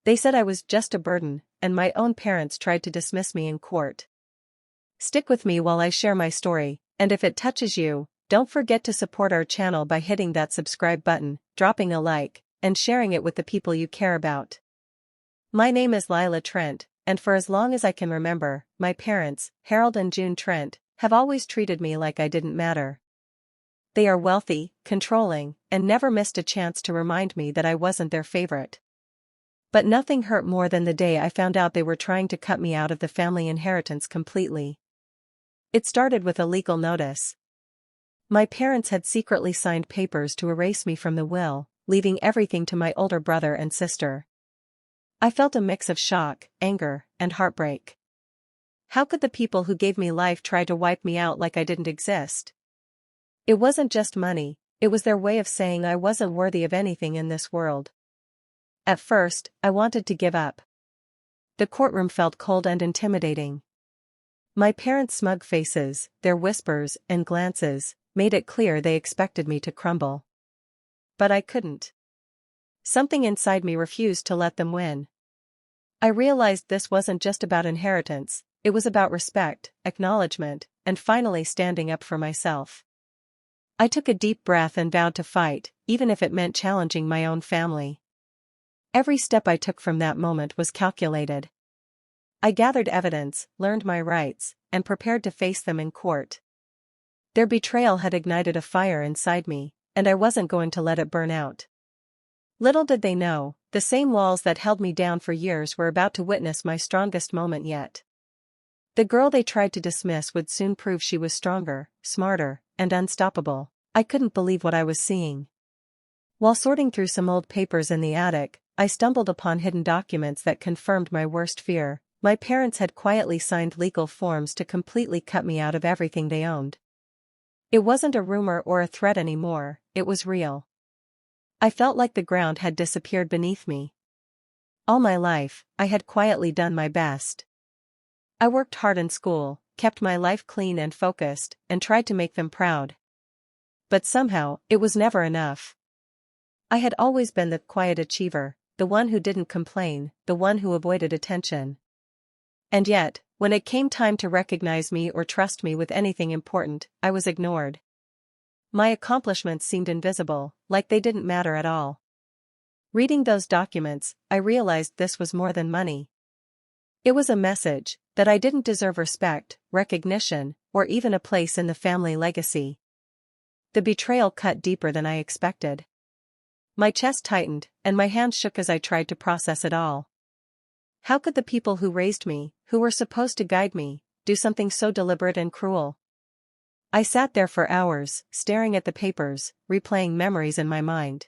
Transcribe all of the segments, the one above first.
They said I was just a burden, and my own parents tried to dismiss me in court. Stick with me while I share my story, and if it touches you, don't forget to support our channel by hitting that subscribe button, dropping a like, and sharing it with the people you care about. My name is Lila Trent, and for as long as I can remember, my parents, Harold and June Trent, have always treated me like I didn't matter. They are wealthy, controlling, and never missed a chance to remind me that I wasn't their favorite. But nothing hurt more than the day I found out they were trying to cut me out of the family inheritance completely. It started with a legal notice. My parents had secretly signed papers to erase me from the will, leaving everything to my older brother and sister. I felt a mix of shock, anger, and heartbreak. How could the people who gave me life try to wipe me out like I didn't exist? It wasn't just money, it was their way of saying I wasn't worthy of anything in this world. At first, I wanted to give up. The courtroom felt cold and intimidating. My parents' smug faces, their whispers and glances, made it clear they expected me to crumble. But I couldn't. Something inside me refused to let them win. I realized this wasn't just about inheritance, it was about respect, acknowledgement, and finally standing up for myself. I took a deep breath and vowed to fight, even if it meant challenging my own family. Every step I took from that moment was calculated. I gathered evidence, learned my rights, and prepared to face them in court. Their betrayal had ignited a fire inside me, and I wasn't going to let it burn out. Little did they know, the same walls that held me down for years were about to witness my strongest moment yet. The girl they tried to dismiss would soon prove she was stronger, smarter, and unstoppable. I couldn't believe what I was seeing. While sorting through some old papers in the attic, I stumbled upon hidden documents that confirmed my worst fear. My parents had quietly signed legal forms to completely cut me out of everything they owned. It wasn't a rumor or a threat anymore, it was real. I felt like the ground had disappeared beneath me. All my life, I had quietly done my best. I worked hard in school, kept my life clean and focused, and tried to make them proud. But somehow, it was never enough. I had always been the quiet achiever, the one who didn't complain, the one who avoided attention. And yet, when it came time to recognize me or trust me with anything important, I was ignored. My accomplishments seemed invisible, like they didn't matter at all. Reading those documents, I realized this was more than money. It was a message that I didn't deserve respect, recognition, or even a place in the family legacy. The betrayal cut deeper than I expected. My chest tightened, and my hands shook as I tried to process it all. How could the people who raised me, who were supposed to guide me, do something so deliberate and cruel? I sat there for hours, staring at the papers, replaying memories in my mind.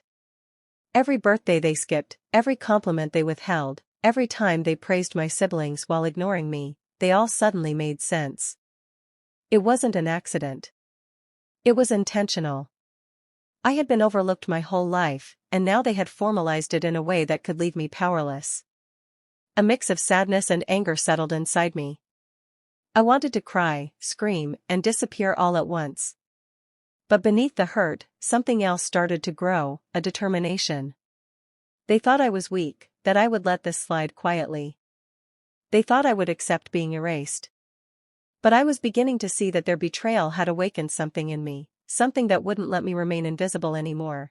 Every birthday they skipped, every compliment they withheld, every time they praised my siblings while ignoring me, they all suddenly made sense. It wasn't an accident. It was intentional. I had been overlooked my whole life, and now they had formalized it in a way that could leave me powerless. A mix of sadness and anger settled inside me. I wanted to cry, scream, and disappear all at once. But beneath the hurt, something else started to grow, a determination. They thought I was weak, that I would let this slide quietly. They thought I would accept being erased. But I was beginning to see that their betrayal had awakened something in me, something that wouldn't let me remain invisible anymore.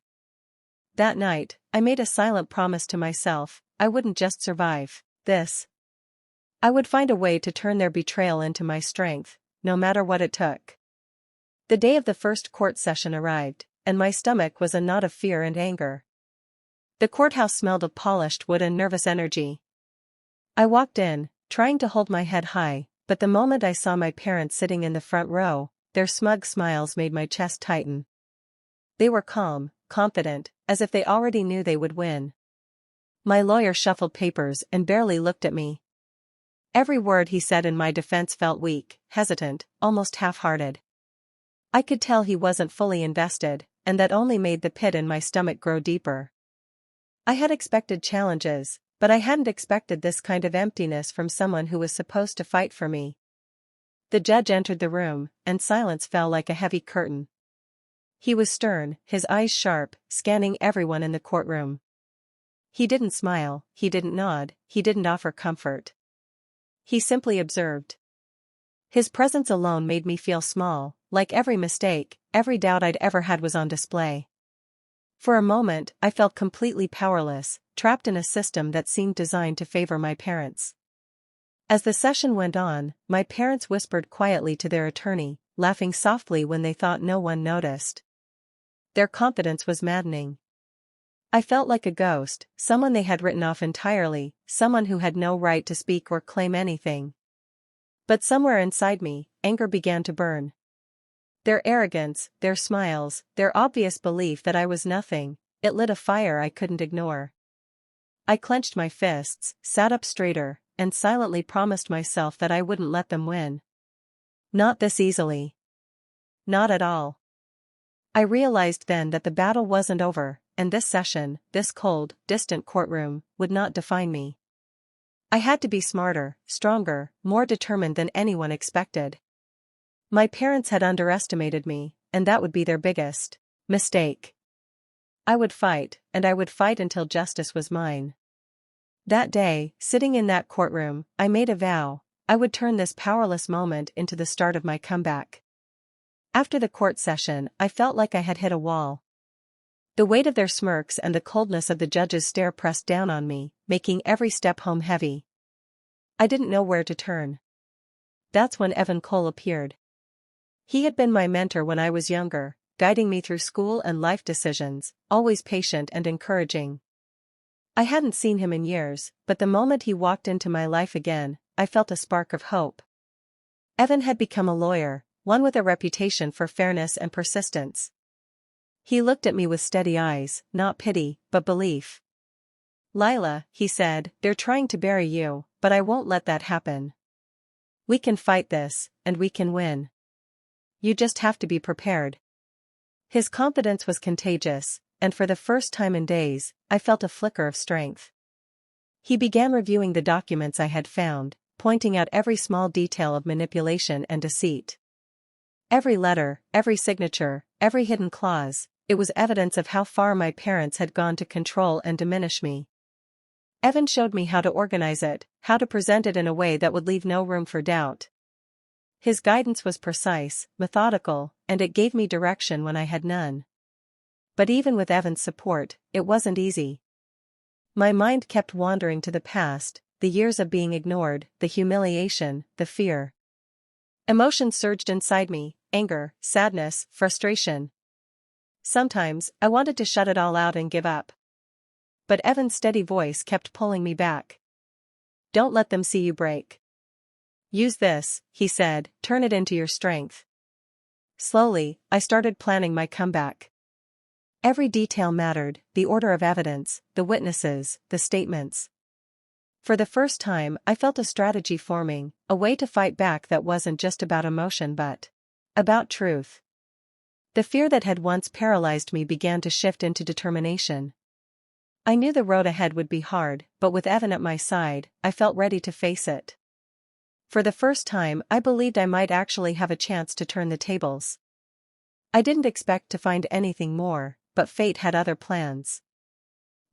That night, I made a silent promise to myself, I wouldn't just survive this. I would find a way to turn their betrayal into my strength, no matter what it took. The day of the first court session arrived, and my stomach was a knot of fear and anger. The courthouse smelled of polished wood and nervous energy. I walked in, trying to hold my head high, but the moment I saw my parents sitting in the front row, their smug smiles made my chest tighten. They were calm, confident, as if they already knew they would win. My lawyer shuffled papers and barely looked at me. Every word he said in my defense felt weak, hesitant, almost half-hearted. I could tell he wasn't fully invested, and that only made the pit in my stomach grow deeper. I had expected challenges, but I hadn't expected this kind of emptiness from someone who was supposed to fight for me. The judge entered the room, and silence fell like a heavy curtain. He was stern, his eyes sharp, scanning everyone in the courtroom. He didn't smile, he didn't nod, he didn't offer comfort. He simply observed. His presence alone made me feel small, like every mistake, every doubt I'd ever had was on display. For a moment, I felt completely powerless, trapped in a system that seemed designed to favor my parents. As the session went on, my parents whispered quietly to their attorney, laughing softly when they thought no one noticed. Their confidence was maddening. I felt like a ghost, someone they had written off entirely, someone who had no right to speak or claim anything. But somewhere inside me, anger began to burn. Their arrogance, their smiles, their obvious belief that I was nothing, it lit a fire I couldn't ignore. I clenched my fists, sat up straighter, and silently promised myself that I wouldn't let them win. Not this easily. Not at all. I realized then that the battle wasn't over, and this session, this cold, distant courtroom, would not define me. I had to be smarter, stronger, more determined than anyone expected. My parents had underestimated me, and that would be their biggest mistake. I would fight, and I would fight until justice was mine. That day, sitting in that courtroom, I made a vow: I would turn this powerless moment into the start of my comeback. After the court session, I felt like I had hit a wall. The weight of their smirks and the coldness of the judge's stare pressed down on me, making every step home heavy. I didn't know where to turn. That's when Evan Cole appeared. He had been my mentor when I was younger, guiding me through school and life decisions, always patient and encouraging. I hadn't seen him in years, but the moment he walked into my life again, I felt a spark of hope. Evan had become a lawyer, one with a reputation for fairness and persistence. He looked at me with steady eyes, not pity, but belief. "Lila," he said, "they're trying to bury you, but I won't let that happen. We can fight this, and we can win. You just have to be prepared." His confidence was contagious, and for the first time in days, I felt a flicker of strength. He began reviewing the documents I had found, pointing out every small detail of manipulation and deceit. Every letter, every signature, every hidden clause, it was evidence of how far my parents had gone to control and diminish me. Evan showed me how to organize it, how to present it in a way that would leave no room for doubt. His guidance was precise, methodical, and it gave me direction when I had none. But even with Evan's support, it wasn't easy. My mind kept wandering to the past, the years of being ignored, the humiliation, the fear. Emotions surged inside me: anger, sadness, frustration. Sometimes, I wanted to shut it all out and give up. But Evan's steady voice kept pulling me back. "Don't let them see you break. Use this," he said, "turn it into your strength." Slowly, I started planning my comeback. Every detail mattered: the order of evidence, the witnesses, the statements. For the first time, I felt a strategy forming, a way to fight back that wasn't just about emotion but about truth. The fear that had once paralyzed me began to shift into determination. I knew the road ahead would be hard, but with Evan at my side, I felt ready to face it. For the first time, I believed I might actually have a chance to turn the tables. I didn't expect to find anything more, but fate had other plans.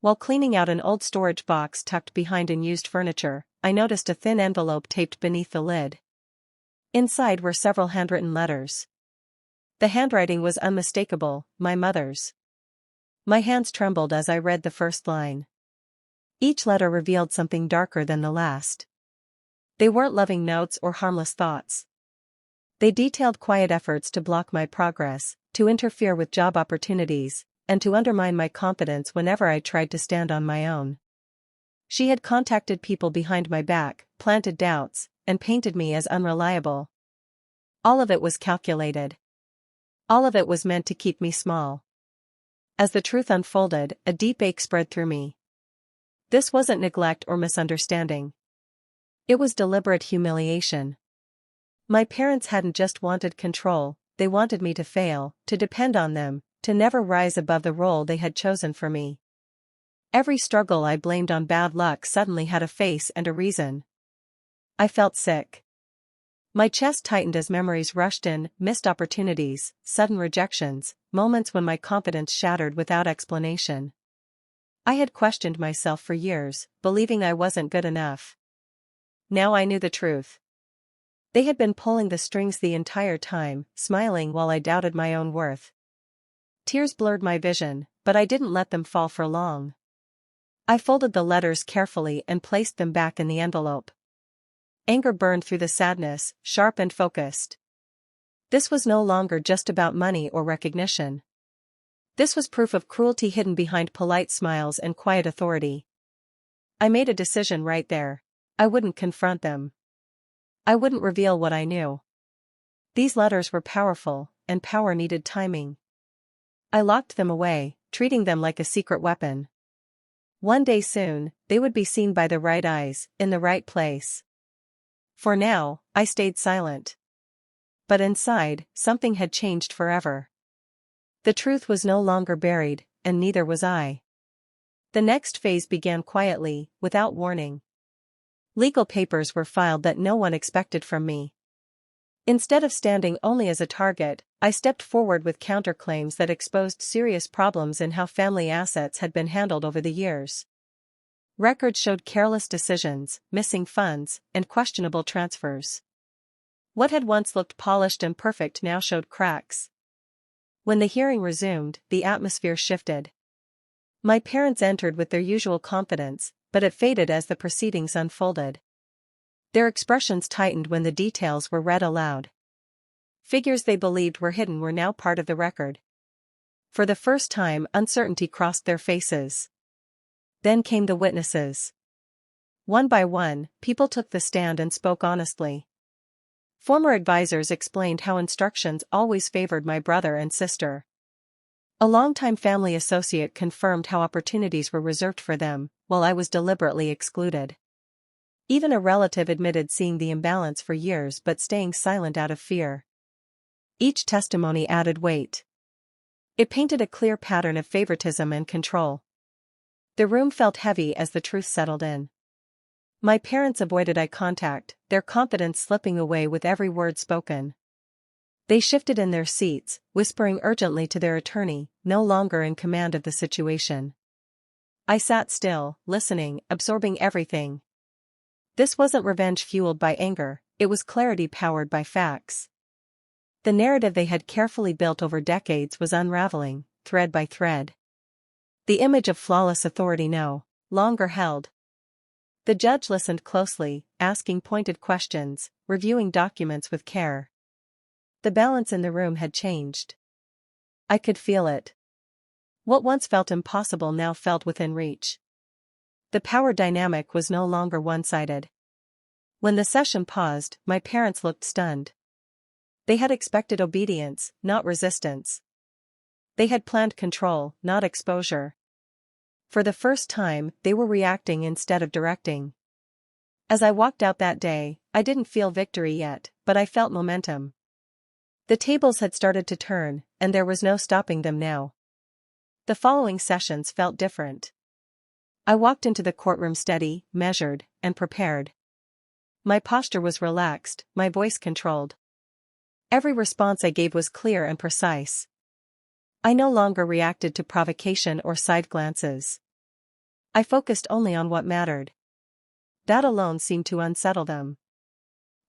While cleaning out an old storage box tucked behind unused furniture, I noticed a thin envelope taped beneath the lid. Inside were several handwritten letters. The handwriting was unmistakable, my mother's. My hands trembled as I read the first line. Each letter revealed something darker than the last. They weren't loving notes or harmless thoughts. They detailed quiet efforts to block my progress, to interfere with job opportunities, and to undermine my confidence whenever I tried to stand on my own. She had contacted people behind my back, planted doubts, and painted me as unreliable. All of it was calculated. All of it was meant to keep me small. As the truth unfolded, a deep ache spread through me. This wasn't neglect or misunderstanding. It was deliberate humiliation. My parents hadn't just wanted control, they wanted me to fail, to depend on them, to never rise above the role they had chosen for me. Every struggle I blamed on bad luck suddenly had a face and a reason. I felt sick. My chest tightened as memories rushed in: missed opportunities, sudden rejections, moments when my confidence shattered without explanation. I had questioned myself for years, believing I wasn't good enough. Now I knew the truth. They had been pulling the strings the entire time, smiling while I doubted my own worth. Tears blurred my vision, but I didn't let them fall for long. I folded the letters carefully and placed them back in the envelope. Anger burned through the sadness, sharp and focused. This was no longer just about money or recognition. This was proof of cruelty hidden behind polite smiles and quiet authority. I made a decision right there. I wouldn't confront them. I wouldn't reveal what I knew. These letters were powerful, and power needed timing. I locked them away, treating them like a secret weapon. One day soon, they would be seen by the right eyes, in the right place. For now, I stayed silent. But inside, something had changed forever. The truth was no longer buried, and neither was I. The next phase began quietly, without warning. Legal papers were filed that no one expected from me. Instead of standing only as a target, I stepped forward with counterclaims that exposed serious problems in how family assets had been handled over the years. Records showed careless decisions, missing funds, and questionable transfers. What had once looked polished and perfect now showed cracks. When the hearing resumed, the atmosphere shifted. My parents entered with their usual confidence, but it faded as the proceedings unfolded. Their expressions tightened when the details were read aloud. Figures they believed were hidden were now part of the record. For the first time, uncertainty crossed their faces. Then came the witnesses. One by one, people took the stand and spoke honestly. Former advisors explained how instructions always favored my brother and sister. A longtime family associate confirmed how opportunities were reserved for them, while I was deliberately excluded. Even a relative admitted seeing the imbalance for years but staying silent out of fear. Each testimony added weight. It painted a clear pattern of favoritism and control. The room felt heavy as the truth settled in. My parents avoided eye contact, their confidence slipping away with every word spoken. They shifted in their seats, whispering urgently to their attorney, no longer in command of the situation. I sat still, listening, absorbing everything. This wasn't revenge fueled by anger, it was clarity powered by facts. The narrative they had carefully built over decades was unraveling, thread by thread. The image of flawless authority no longer held. The judge listened closely, asking pointed questions, reviewing documents with care. The balance in the room had changed. I could feel it. What once felt impossible now felt within reach. The power dynamic was no longer one-sided. When the session paused, my parents looked stunned. They had expected obedience, not resistance. They had planned control, not exposure. For the first time, they were reacting instead of directing. As I walked out that day, I didn't feel victory yet, but I felt momentum. The tables had started to turn, and there was no stopping them now. The following sessions felt different. I walked into the courtroom steady, measured, and prepared. My posture was relaxed, my voice controlled. Every response I gave was clear and precise. I no longer reacted to provocation or side glances. I focused only on what mattered. That alone seemed to unsettle them.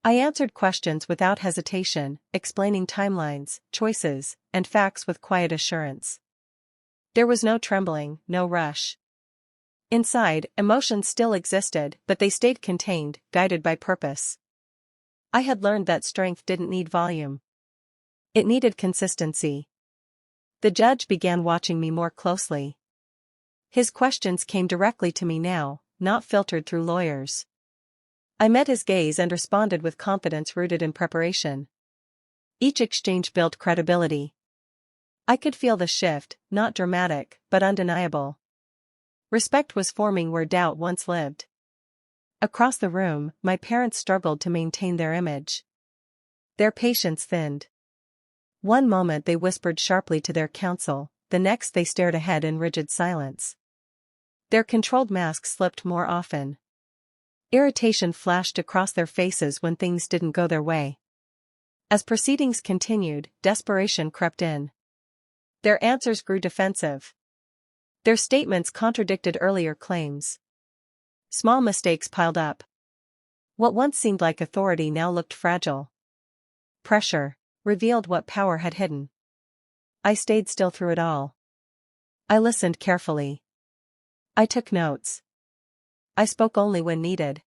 I answered questions without hesitation, explaining timelines, choices, and facts with quiet assurance. There was no trembling, no rush. Inside, emotions still existed, but they stayed contained, guided by purpose. I had learned that strength didn't need volume. It needed consistency. The judge began watching me more closely. His questions came directly to me now, not filtered through lawyers. I met his gaze and responded with confidence rooted in preparation. Each exchange built credibility. I could feel the shift, not dramatic, but undeniable. Respect was forming where doubt once lived. Across the room, my parents struggled to maintain their image. Their patience thinned. One moment they whispered sharply to their counsel, the next they stared ahead in rigid silence. Their controlled masks slipped more often. Irritation flashed across their faces when things didn't go their way. As proceedings continued, desperation crept in. Their answers grew defensive. Their statements contradicted earlier claims. Small mistakes piled up. What once seemed like authority now looked fragile. Pressure revealed what power had hidden. I stayed still through it all. I listened carefully. I took notes. I spoke only when needed.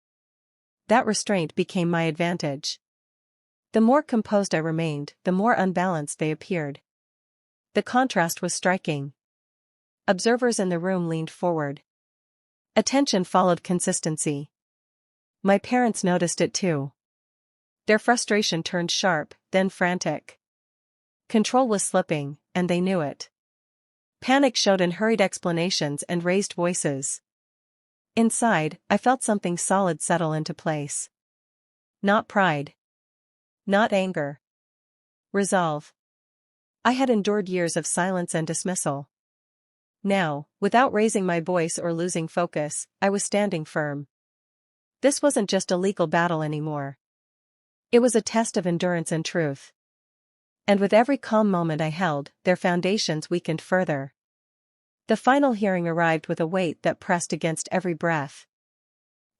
That restraint became my advantage. The more composed I remained, the more unbalanced they appeared. The contrast was striking. Observers in the room leaned forward. Attention followed consistency. My parents noticed it too. Their frustration turned sharp, then frantic. Control was slipping, and they knew it. Panic showed in hurried explanations and raised voices. Inside, I felt something solid settle into place. Not pride. Not anger. Resolve. I had endured years of silence and dismissal. Now, without raising my voice or losing focus, I was standing firm. This wasn't just a legal battle anymore. It was a test of endurance and truth. And with every calm moment I held, their foundations weakened further. The final hearing arrived with a weight that pressed against every breath.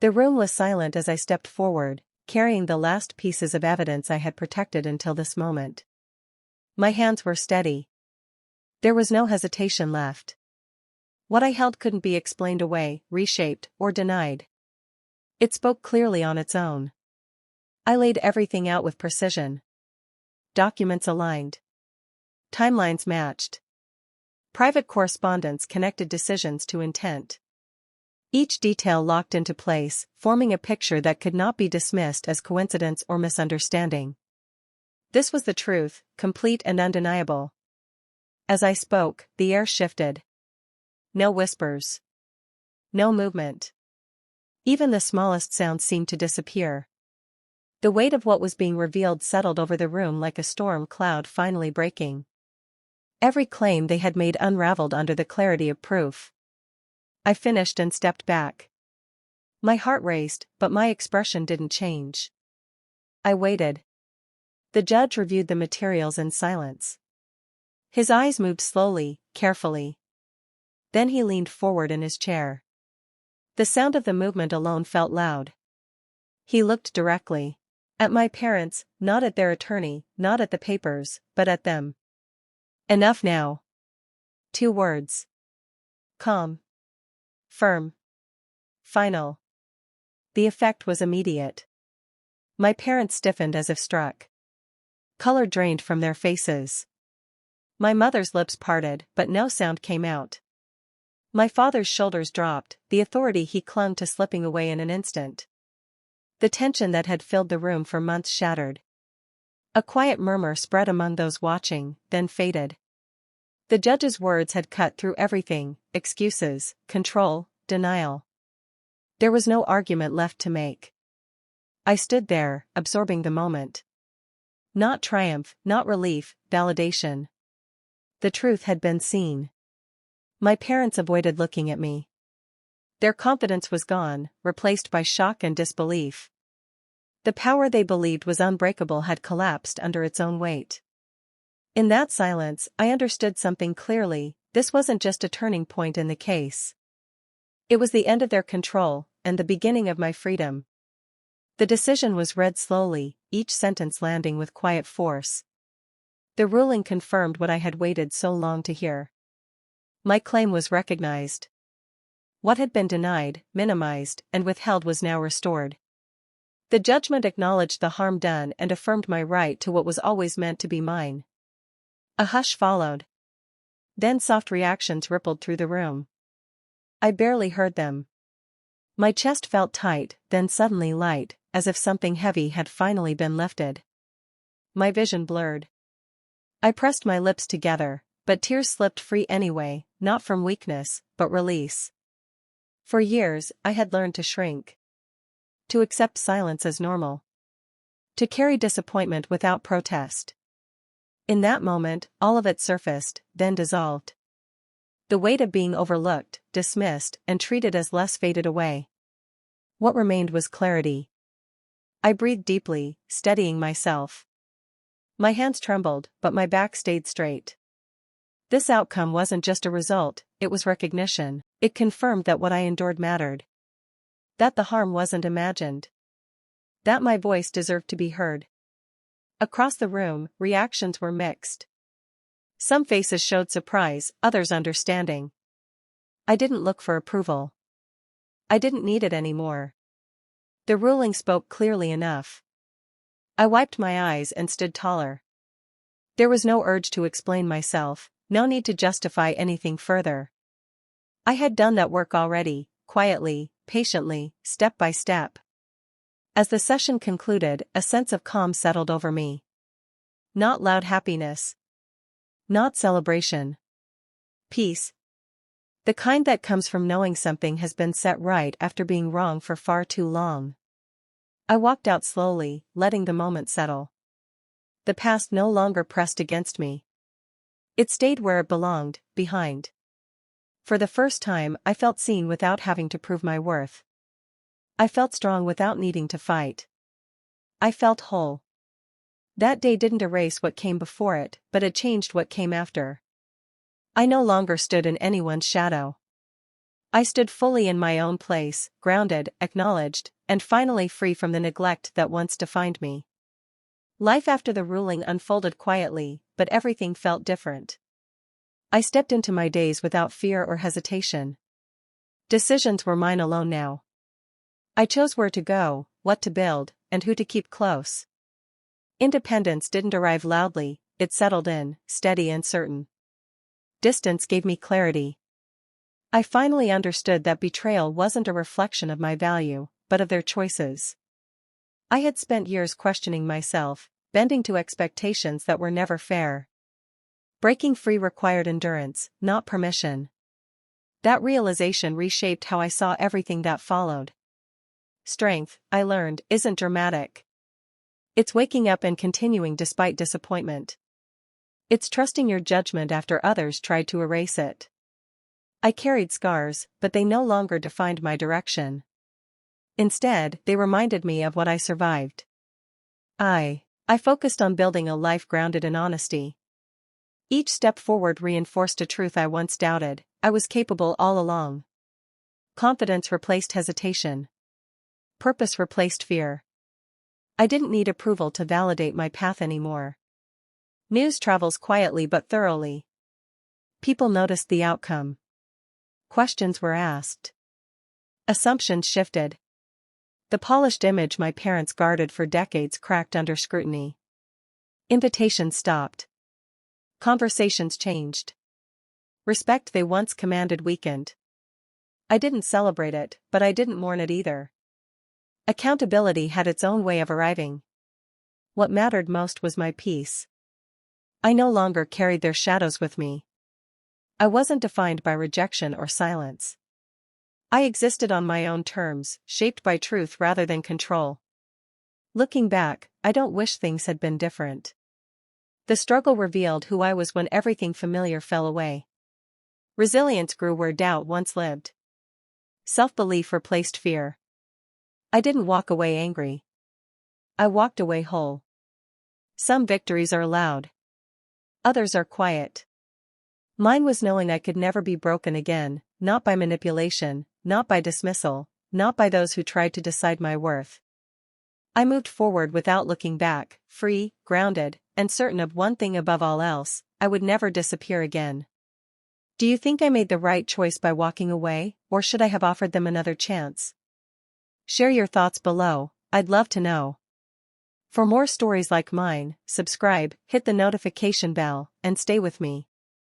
The room was silent as I stepped forward, carrying the last pieces of evidence I had protected until this moment. My hands were steady. There was no hesitation left. What I held couldn't be explained away, reshaped, or denied. It spoke clearly on its own. I laid everything out with precision. Documents aligned. Timelines matched. Private correspondence connected decisions to intent. Each detail locked into place, forming a picture that could not be dismissed as coincidence or misunderstanding. This was the truth, complete and undeniable. As I spoke, the air shifted. No whispers. No movement. Even the smallest sound seemed to disappear. The weight of what was being revealed settled over the room like a storm cloud finally breaking. Every claim they had made unraveled under the clarity of proof. I finished and stepped back. My heart raced, but my expression didn't change. I waited. The judge reviewed the materials in silence. His eyes moved slowly, carefully. Then he leaned forward in his chair. The sound of the movement alone felt loud. He looked directly at my parents, not at their attorney, not at the papers, but at them. Enough now. 2 words. Calm. Firm. Final. The effect was immediate. My parents stiffened as if struck. Color drained from their faces. My mother's lips parted, but no sound came out. My father's shoulders dropped, the authority he clung to slipping away in an instant. The tension that had filled the room for months shattered. A quiet murmur spread among those watching, then faded. The judge's words had cut through everything: excuses, control, denial. There was no argument left to make. I stood there, absorbing the moment. Not triumph, not relief, validation. The truth had been seen. My parents avoided looking at me. Their confidence was gone, replaced by shock and disbelief. The power they believed was unbreakable had collapsed under its own weight. In that silence, I understood something clearly: this wasn't just a turning point in the case. It was the end of their control, and the beginning of my freedom. The decision was read slowly, each sentence landing with quiet force. The ruling confirmed what I had waited so long to hear. My claim was recognized. What had been denied, minimized, and withheld was now restored. The judgment acknowledged the harm done and affirmed my right to what was always meant to be mine. A hush followed. Then soft reactions rippled through the room. I barely heard them. My chest felt tight, then suddenly light, as if something heavy had finally been lifted. My vision blurred. I pressed my lips together, but tears slipped free anyway, not from weakness, but release. For years, I had learned to shrink. To accept silence as normal. To carry disappointment without protest. In that moment, all of it surfaced, then dissolved. The weight of being overlooked, dismissed, and treated as less faded away. What remained was clarity. I breathed deeply, steadying myself. My hands trembled, but my back stayed straight. This outcome wasn't just a result, it was recognition. It confirmed that what I endured mattered. That the harm wasn't imagined. That my voice deserved to be heard. Across the room, reactions were mixed. Some faces showed surprise, others understanding. I didn't look for approval. I didn't need it anymore. The ruling spoke clearly enough. I wiped my eyes and stood taller. There was no urge to explain myself, no need to justify anything further. I had done that work already, quietly, patiently, step by step. As the session concluded, a sense of calm settled over me. Not loud happiness. Not celebration. Peace. The kind that comes from knowing something has been set right after being wrong for far too long. I walked out slowly, letting the moment settle. The past no longer pressed against me. It stayed where it belonged, behind. For the first time, I felt seen without having to prove my worth. I felt strong without needing to fight. I felt whole. That day didn't erase what came before it, but it changed what came after. I no longer stood in anyone's shadow. I stood fully in my own place, grounded, acknowledged, and finally free from the neglect that once defined me. Life after the ruling unfolded quietly, but everything felt different. I stepped into my days without fear or hesitation. Decisions were mine alone now. I chose where to go, what to build, and who to keep close. Independence didn't arrive loudly, it settled in, steady and certain. Distance gave me clarity. I finally understood that betrayal wasn't a reflection of my value, but of their choices. I had spent years questioning myself, bending to expectations that were never fair. Breaking free required endurance, not permission. That realization reshaped how I saw everything that followed. Strength, I learned, isn't dramatic. It's waking up and continuing despite disappointment. It's trusting your judgment after others tried to erase it. I carried scars, but they no longer defined my direction. Instead, they reminded me of what I survived. I focused on building a life grounded in honesty. Each step forward reinforced a truth I once doubted: I was capable all along. Confidence replaced hesitation. Purpose replaced fear. I didn't need approval to validate my path anymore. News travels quietly but thoroughly. People noticed the outcome. Questions were asked. Assumptions shifted. The polished image my parents guarded for decades cracked under scrutiny. Invitations stopped. Conversations changed. Respect they once commanded weakened. I didn't celebrate it, but I didn't mourn it either. Accountability had its own way of arriving. What mattered most was my peace. I no longer carried their shadows with me. I wasn't defined by rejection or silence. I existed on my own terms, shaped by truth rather than control. Looking back, I don't wish things had been different. The struggle revealed who I was when everything familiar fell away. Resilience grew where doubt once lived. Self-belief replaced fear. I didn't walk away angry. I walked away whole. Some victories are loud. Others are quiet. Mine was knowing I could never be broken again, not by manipulation, not by dismissal, not by those who tried to decide my worth. I moved forward without looking back, free, grounded, and certain of one thing above all else: I would never disappear again. Do you think I made the right choice by walking away, or should I have offered them another chance? Share your thoughts below, I'd love to know. For more stories like mine, subscribe, hit the notification bell, and stay with me.